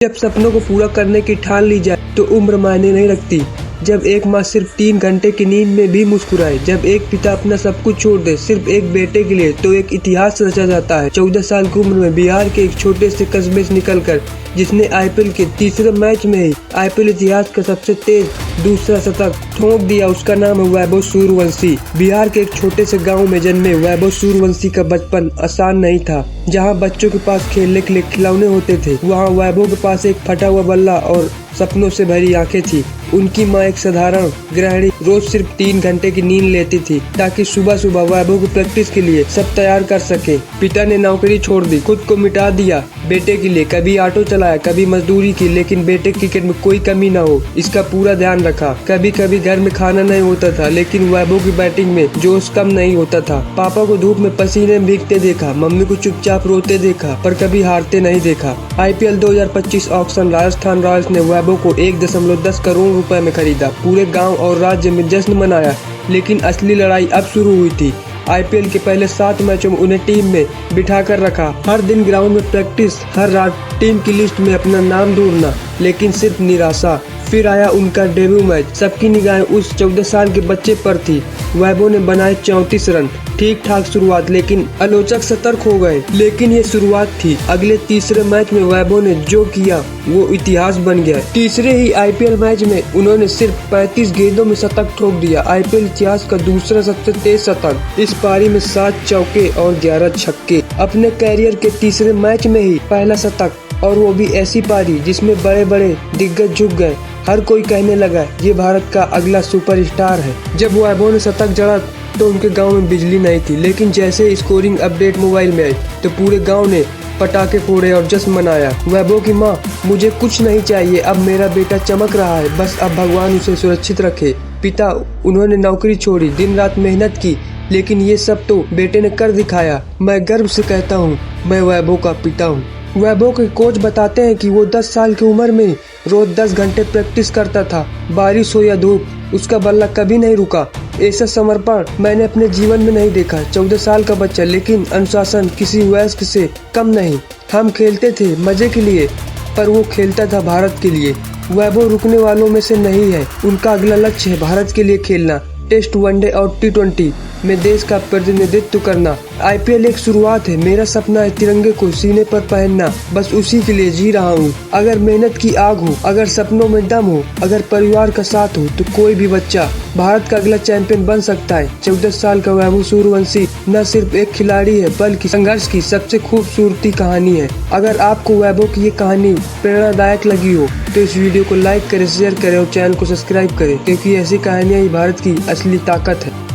जब सपनों को पूरा करने की ठान ली जाए तो उम्र मायने नहीं रखती। जब एक माँ सिर्फ 3 घंटे की नींद में भी मुस्कुराए, जब एक पिता अपना सब कुछ छोड़ दे सिर्फ एक बेटे के लिए, तो एक इतिहास रचा जाता है। 14 साल की उम्र में बिहार के एक छोटे से कस्बे से निकलकर जिसने आईपीएल के तीसरे मैच में ही आईपीएल इतिहास का सबसे तेज दूसरा शतक ठोक दिया, उसका नाम है वैभव सूर्यवंशी। बिहार के एक छोटे से गांव में जन्मे वैभव सूर्यवंशी का बचपन आसान नहीं था। जहां बच्चों के पास खेलने के लिए खिलौने होते थे, वहां वैभव के पास एक फटा हुआ बल्ला और सपनों से भरी आंखें थी। उनकी माँ एक साधारण गृहिणी रोज सिर्फ 3 घंटे की नींद लेती थी ताकि सुबह सुबह वैभव को प्रैक्टिस के लिए सब तैयार कर सके। पिता ने नौकरी छोड़ दी, खुद को मिटा दिया बेटे के लिए। कभी ऑटो चलाया, कभी मजदूरी की, लेकिन बेटे क्रिकेट में कोई कमी न हो इसका पूरा ध्यान रखा। कभी कभी घर में खाना नहीं होता था, लेकिन वैभव की बैटिंग में जोश कम नहीं होता था। पापा को धूप में पसीने में भीगते देखा, मम्मी को चुपचाप रोते देखा, पर कभी हारते नहीं देखा। आईपीएल 2025 ऑक्शन राजस्थान रॉयल्स ने वैभव को 1.10 करोड़ रुपए में खरीदा। पूरे गांव और राज्य में जश्न मनाया, लेकिन असली लड़ाई अब शुरू हुई थी। आईपीएल के पहले 7 मैचों में उन्हें टीम में बिठा कर रखा। हर दिन ग्राउंड में प्रैक्टिस, हर रात टीम की लिस्ट में अपना नाम ढूंढना, लेकिन सिर्फ निराशा। फिर आया उनका डेब्यू मैच। सबकी निगाहें उस 14 साल के बच्चे पर थी। वैभव ने बनाए 34 रन, ठीक ठाक शुरुआत, लेकिन आलोचक सतर्क हो गए। लेकिन ये शुरुआत थी। अगले तीसरे मैच में वैभव ने जो किया वो इतिहास बन गया। तीसरे ही आईपीएल मैच में उन्होंने सिर्फ 35 गेंदों में शतक ठोक दिया, आईपीएल इतिहास का दूसरा सबसे तेज शतक। इस पारी में 7 चौके और 11 छक्के। अपने कैरियर के तीसरे मैच में ही पहला शतक, और वो भी ऐसी पारी जिसमें बड़े बड़े दिग्गज झुक गए। हर कोई कहने लगा ये भारत का अगला सुपरस्टार है। जब वैभव ने शतक जड़ा तो उनके गांव में बिजली नहीं थी, लेकिन जैसे स्कोरिंग अपडेट मोबाइल में आई तो पूरे गांव ने पटाखे फोड़े और जश्न मनाया। वैभव की माँ, मुझे कुछ नहीं चाहिए, अब मेरा बेटा चमक रहा है, बस अब भगवान उसे सुरक्षित रखे। पिता, उन्होंने नौकरी छोड़ी, दिन रात मेहनत की, लेकिन ये सब तो बेटे ने कर दिखाया। मैं गर्व से कहता हूँ, मैं वैभव का पिता हूँ। वैभव के कोच बताते हैं कि वो 10 साल की उम्र में रोज 10 घंटे प्रैक्टिस करता था। बारिश हो या धूप, उसका बल्ला कभी नहीं रुका। ऐसा समर्पण मैंने अपने जीवन में नहीं देखा। 14 साल का बच्चा, लेकिन अनुशासन किसी वयस्क से कम नहीं। हम खेलते थे मजे के लिए, पर वो खेलता था भारत के लिए। वैभव रुकने वालों में से नहीं है। उनका अगला लक्ष्य है भारत के लिए खेलना, टेस्ट, वनडे और T20 में देश का प्रतिनिधित्व करना। आईपीएल एक शुरुआत है। मेरा सपना है तिरंगे को सीने पर पहनना, बस उसी के लिए जी रहा हूँ। अगर मेहनत की आग हो, अगर सपनों में दम हो, अगर परिवार का साथ हो, तो कोई भी बच्चा भारत का अगला चैंपियन बन सकता है। 14 साल का वैभव सूर्यवंशी न सिर्फ एक खिलाड़ी है, बल्कि संघर्ष की सबसे खूबसूरती कहानी है। अगर आपको वैभव की ये कहानी प्रेरणादायक लगी हो तो इस वीडियो को लाइक करें, शेयर करें और चैनल को सब्सक्राइब करें, क्योंकि ऐसी कहानियां ही भारत की असली ताकत है।